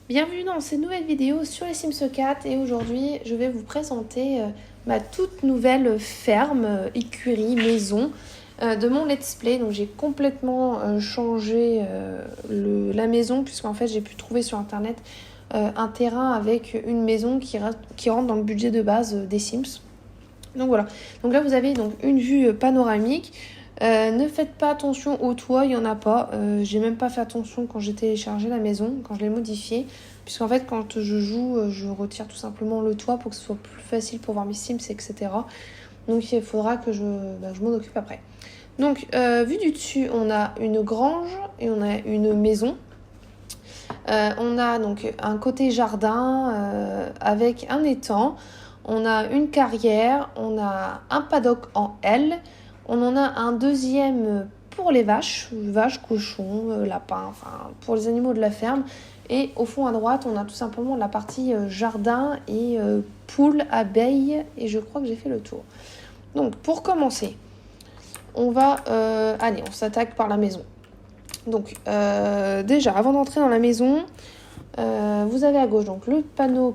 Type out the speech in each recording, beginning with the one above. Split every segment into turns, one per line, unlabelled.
Bienvenue dans cette nouvelle vidéo sur les Sims 4 et aujourd'hui je vais vous présenter ma toute nouvelle ferme, écurie, maison de mon let's play. Donc j'ai complètement changé la maison puisqu'en fait j'ai pu trouver sur internet un terrain avec une maison qui rentre dans le budget de base des Sims. Donc voilà, donc là vous avez donc une vue panoramique. Ne faites pas attention au toit, il n'y en a pas. J'ai même pas fait attention quand j'ai téléchargé la maison, quand je l'ai modifiée. Puisqu'en fait, quand je joue, je retire tout simplement le toit pour que ce soit plus facile pour voir mes Sims, etc. Donc il faudra que je m'en occupe après. Donc, vu du dessus, on a une grange et on a une maison. On a donc un côté jardin avec un étang. On a une carrière, on a un paddock en L. On en a un deuxième pour les vaches, cochons, lapins, enfin pour les animaux de la ferme. Et au fond à droite, on a tout simplement la partie jardin et poules, abeilles. Et je crois que j'ai fait le tour. Donc pour commencer, on s'attaque par la maison. Donc déjà, avant d'entrer dans la maison, vous avez à gauche donc le panneau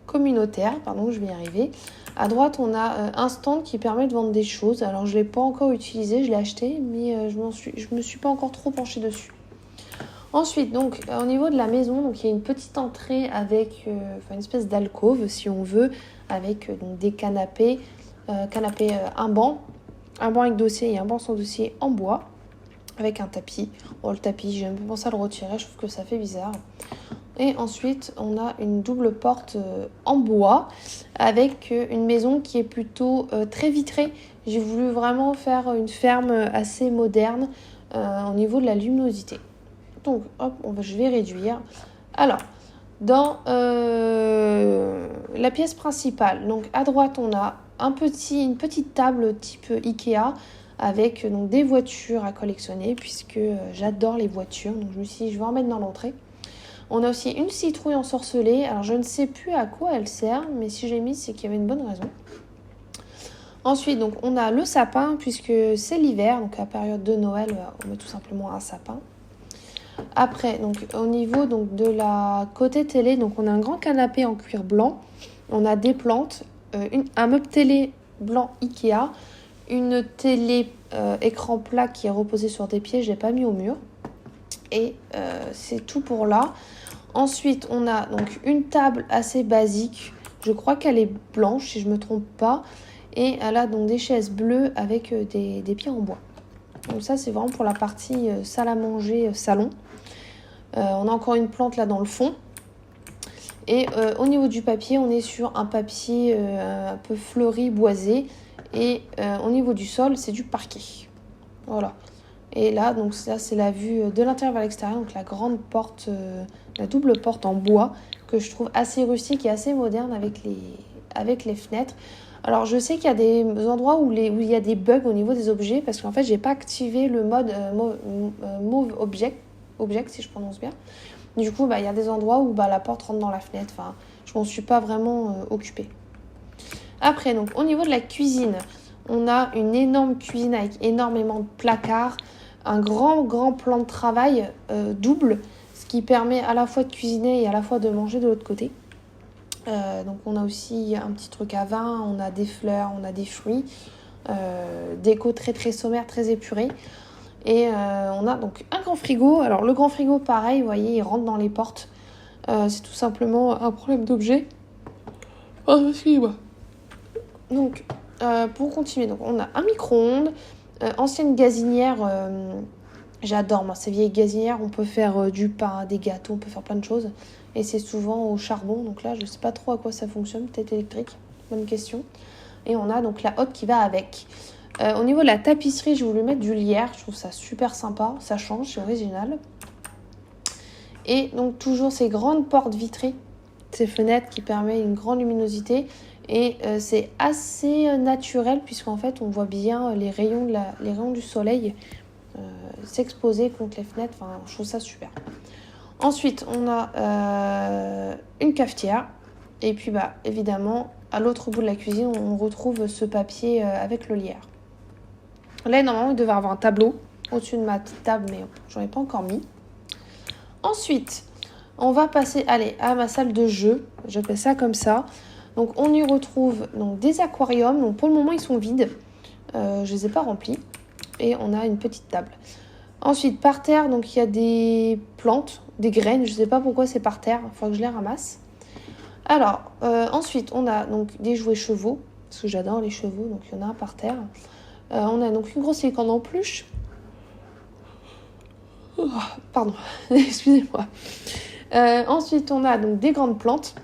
communautaire, je vais y arriver. À droite, on a un stand qui permet de vendre des choses. Alors, je ne l'ai pas encore utilisé, je l'ai acheté, mais je me suis pas encore trop penchée dessus. Ensuite, donc, au niveau de la maison, donc, il y a une petite entrée avec une espèce d'alcôve, si on veut, avec donc, des canapés, un banc avec dossier et un banc sans dossier en bois, avec un tapis. Le tapis, j'ai un peu pensé à le retirer, je trouve que ça fait bizarre. Et ensuite, on a une double porte en bois avec une maison qui est plutôt très vitrée. J'ai voulu vraiment faire une ferme assez moderne au niveau de la luminosité. Donc, hop, je vais réduire. Alors, dans la pièce principale, donc à droite, on a une petite table type Ikea avec donc, des voitures à collectionner puisque j'adore les voitures. Donc, je me suis dit, je vais en mettre dans l'entrée. On a aussi une citrouille ensorcelée. Alors, je ne sais plus à quoi elle sert, mais si j'ai mis, c'est qu'il y avait une bonne raison. Ensuite, donc, on a le sapin, puisque c'est l'hiver. Donc, à la période de Noël, on met tout simplement un sapin. Après, donc, au niveau donc, de la côté télé, donc, on a un grand canapé en cuir blanc. On a des plantes, un meuble télé blanc Ikea, une télé écran plat qui est reposée sur des pieds. Je ne l'ai pas mis au mur. Et c'est tout pour là. Ensuite, on a donc une table assez basique. Je crois qu'elle est blanche, si je ne me trompe pas. Et elle a donc des chaises bleues avec des pieds en bois. Donc ça, c'est vraiment pour la partie salle à manger, salon. On a encore une plante là dans le fond. Et au niveau du papier, on est sur un papier un peu fleuri, boisé. Et au niveau du sol, c'est du parquet. Voilà. Et là, donc ça, c'est la vue de l'intérieur vers l'extérieur. Donc la grande porte, la double porte en bois que je trouve assez rustique et assez moderne avec les fenêtres. Alors, je sais qu'il y a des endroits où il y a des bugs au niveau des objets parce qu'en fait, j'ai pas activé le mode Move Object, si je prononce bien. Du coup, il y a des endroits où la porte rentre dans la fenêtre. Enfin, je m'en suis pas vraiment occupée. Après, donc au niveau de la cuisine, on a une énorme cuisine avec énormément de placards, un grand plan de travail double, ce qui permet à la fois de cuisiner et à la fois de manger de l'autre côté. Donc on a aussi un petit truc à vin, on a des fleurs, on a des fruits, déco très sommaire, très épurée. Et on a donc un grand frigo. Alors le grand frigo, pareil, vous voyez, il rentre dans les portes. C'est tout simplement un problème d'objet. Oh, excusez-moi. Donc, pour continuer, donc on a un micro-ondes, ancienne gazinière, j'adore moi ces vieilles gazinières, on peut faire du pain, des gâteaux, on peut faire plein de choses et c'est souvent au charbon, donc là je sais pas trop à quoi ça fonctionne, peut-être électrique, bonne question. Et on a donc la hotte qui va avec. Au niveau de la tapisserie, j'ai voulu mettre du lierre, je trouve ça super sympa, ça change, c'est original. Et donc toujours ces grandes portes vitrées, ces fenêtres qui permettent une grande luminosité. Et c'est assez naturel puisqu'en fait on voit bien les rayons du soleil s'exposer contre les fenêtres. Enfin, je trouve ça super. Ensuite, on a une cafetière. Et puis évidemment, à l'autre bout de la cuisine, on retrouve ce papier avec le lierre. Là, normalement, il devait avoir un tableau au-dessus de ma petite table, mais j'en ai pas encore mis. Ensuite, On va passer, allez, à ma salle de jeu. J'appelle ça comme ça. Donc, on y retrouve donc, des aquariums. Donc, pour le moment, ils sont vides. Je les ai pas remplis. Et on a une petite table. Ensuite, par terre, donc il y a des plantes, des graines. Je sais pas pourquoi c'est par terre. Il faut que je les ramasse. Alors, ensuite, on a donc des jouets chevaux. Parce que j'adore les chevaux. Donc, il y en a un par terre. On a donc une grosse licorne en peluche. Oh, pardon, excusez-moi. Ensuite, on a donc des grandes plantes,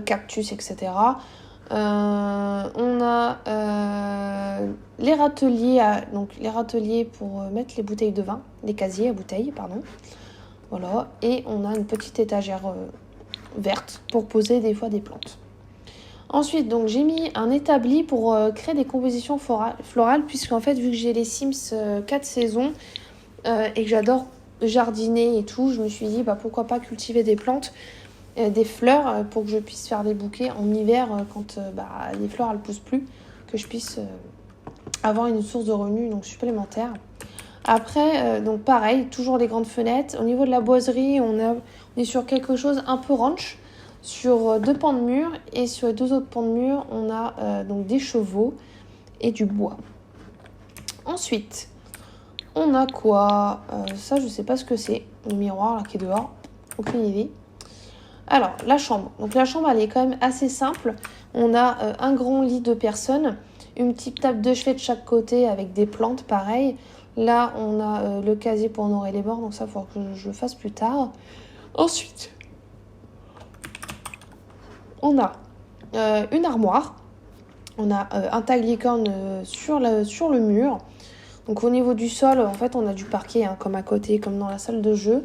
cactus, etc. On a les râteliers pour mettre les bouteilles de vin, les casiers à bouteilles, pardon. Voilà, et on a une petite étagère verte pour poser des fois des plantes. Ensuite, donc j'ai mis un établi pour créer des compositions florales, puisqu'en fait, vu que j'ai les Sims 4 saisons et que j'adore jardiner et tout, je me suis dit pourquoi pas cultiver des plantes, des fleurs pour que je puisse faire des bouquets en hiver quand les fleurs elles poussent plus, que je puisse avoir une source de revenus donc supplémentaire. Après, donc pareil, toujours les grandes fenêtres. Au niveau de la boiserie, on est sur quelque chose un peu ranch, sur 2 pans de mur, et sur les 2 autres pans de mur, on a donc des chevaux et du bois. Ensuite, on a quoi ça, je sais pas ce que c'est. Le miroir là qui est dehors, aucune idée. Alors, la chambre. Donc la chambre, elle est quand même assez simple. On a un grand lit de personnes, une petite table de chevet de chaque côté avec des plantes, pareil. Là, on a le casier pour honorer les morts, donc ça, il faut que je le fasse plus tard. Ensuite, on a une armoire. On a un tag licorne sur le mur. Donc au niveau du sol, en fait, on a du parquet, comme à côté, comme dans la salle de jeu.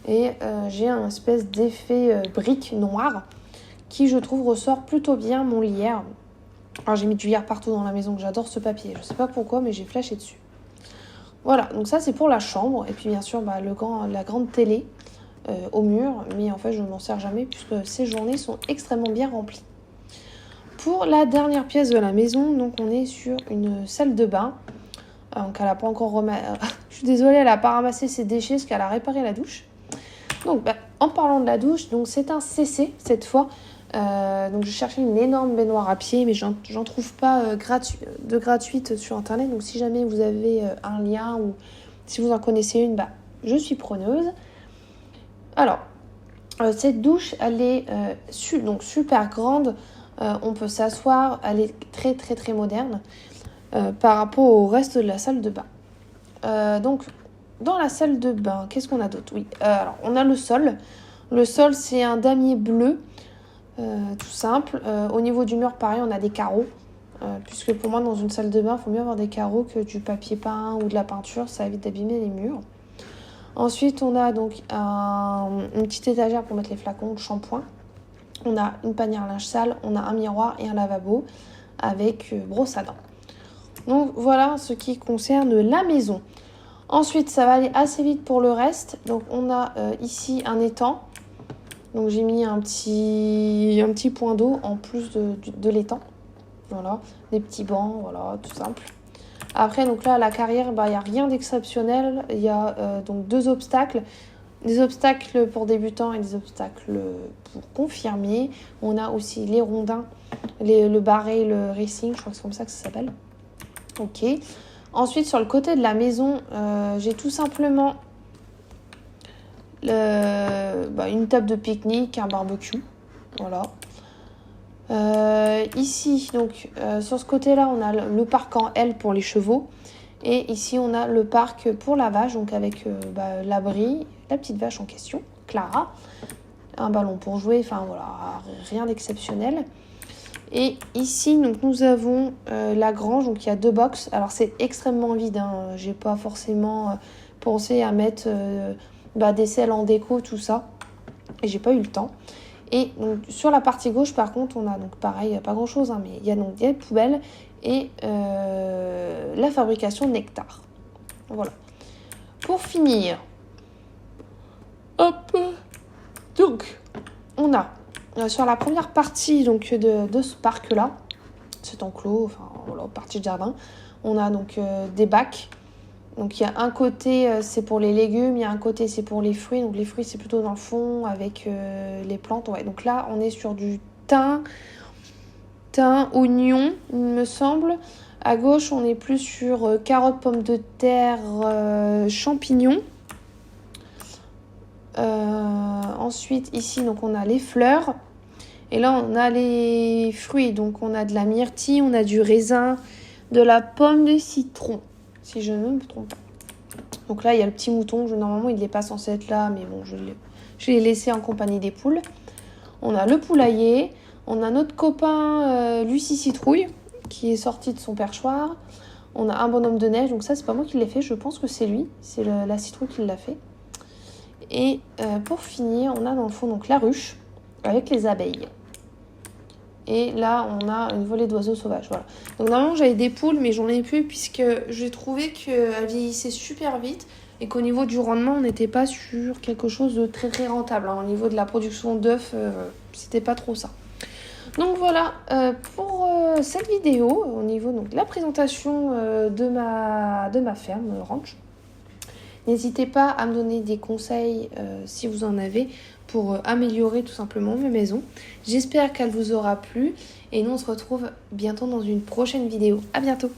Et j'ai un espèce d'effet brique noire qui, je trouve, ressort plutôt bien mon lierre. Alors j'ai mis du lierre partout dans la maison, que j'adore ce papier. Je sais pas pourquoi, mais j'ai flashé dessus. Voilà, donc ça c'est pour la chambre. Et puis bien sûr, la grande télé au mur. Mais en fait, je ne m'en sers jamais puisque ces journées sont extrêmement bien remplies. Pour la dernière pièce de la maison, donc on est sur une salle de bain. Donc elle n'a pas encore je suis désolée, elle n'a pas ramassé ses déchets parce qu'elle a réparé la douche. Donc en parlant de la douche, donc c'est un CC cette fois. Donc je cherchais une énorme baignoire à pied, mais j'en trouve pas gratuite sur internet. Donc si jamais vous avez un lien ou si vous en connaissez une, je suis preneuse. Alors cette douche, elle est donc super grande. On peut s'asseoir, elle est très très très moderne par rapport au reste de la salle de bain. Donc dans la salle de bain, qu'est-ce qu'on a d'autre? Oui, alors on a le sol. Le sol, c'est un damier bleu. Tout simple. Au niveau du mur, pareil, on a des carreaux. Puisque pour moi, dans une salle de bain, il faut mieux avoir des carreaux que du papier peint ou de la peinture. Ça évite d'abîmer les murs. Ensuite, on a donc une petite étagère pour mettre les flacons de shampoing. On a une panière linge sale. On a un miroir et un lavabo avec brosse à dents. Donc voilà ce qui concerne la maison. Ensuite, ça va aller assez vite pour le reste. Donc on a ici un étang. Donc j'ai mis un petit point d'eau en plus de l'étang. Voilà, des petits bancs, voilà, tout simple. Après, donc là, à la carrière, il n'y a rien d'exceptionnel. Il y a donc 2 obstacles. Des obstacles pour débutants et des obstacles pour confirmés. On a aussi les rondins, le barré, le racing, je crois que c'est comme ça que ça s'appelle. Ok. Ensuite, sur le côté de la maison, j'ai tout simplement une table de pique-nique, un barbecue. Voilà. Ici, donc, sur ce côté-là, on a le parc en L pour les chevaux. Et ici, on a le parc pour la vache, donc avec l'abri, la petite vache en question, Clara. Un ballon pour jouer, enfin voilà, rien d'exceptionnel. Et ici, donc, nous avons la grange, donc il y a 2 box. Alors, c'est extrêmement vide, j'ai pas forcément pensé à mettre des selles en déco, tout ça. Et j'ai pas eu le temps. Et donc, sur la partie gauche, par contre, on a donc pareil, pas grand chose, mais il y a donc des poubelles et la fabrication de nectar. Voilà. Pour finir, hop, donc, on a sur la première partie donc, de ce parc-là, cet enclos, enfin voilà, partie de jardin, on a donc des bacs Donc il y a un côté c'est pour les légumes, il y a un côté c'est pour les fruits. Donc les fruits c'est plutôt dans le fond avec les plantes. Ouais. Donc là on est sur du thym, oignon il me semble. À gauche on est plus sur carottes, pommes de terre, champignons. Ensuite ici donc on a les fleurs. Et là on a les fruits. Donc on a de la myrtille, on a du raisin, de la pomme de citron. Si je ne me trompe pas. Donc là, il y a le petit mouton. Normalement, il n'est pas censé être là, mais bon, je l'ai laissé en compagnie des poules. On a le poulailler. On a notre copain Lucie Citrouille, qui est sorti de son perchoir. On a un bonhomme de neige. Donc ça, c'est pas moi qui l'ai fait. Je pense que c'est lui. C'est la citrouille qui l'a fait. Et pour finir, on a dans le fond donc la ruche avec les abeilles. Et là, on a une volée d'oiseaux sauvages. Voilà. Donc normalement, j'avais des poules, mais j'en ai plus puisque j'ai trouvé qu'elles vieillissaient super vite et qu'au niveau du rendement, on n'était pas sur quelque chose de très très rentable. Au niveau de la production d'œufs, c'était pas trop ça. Donc voilà pour cette vidéo, au niveau donc, de la présentation de ma ferme ranch. N'hésitez pas à me donner des conseils si vous en avez pour améliorer tout simplement mes maisons. J'espère qu'elle vous aura plu et nous on se retrouve bientôt dans une prochaine vidéo. À bientôt!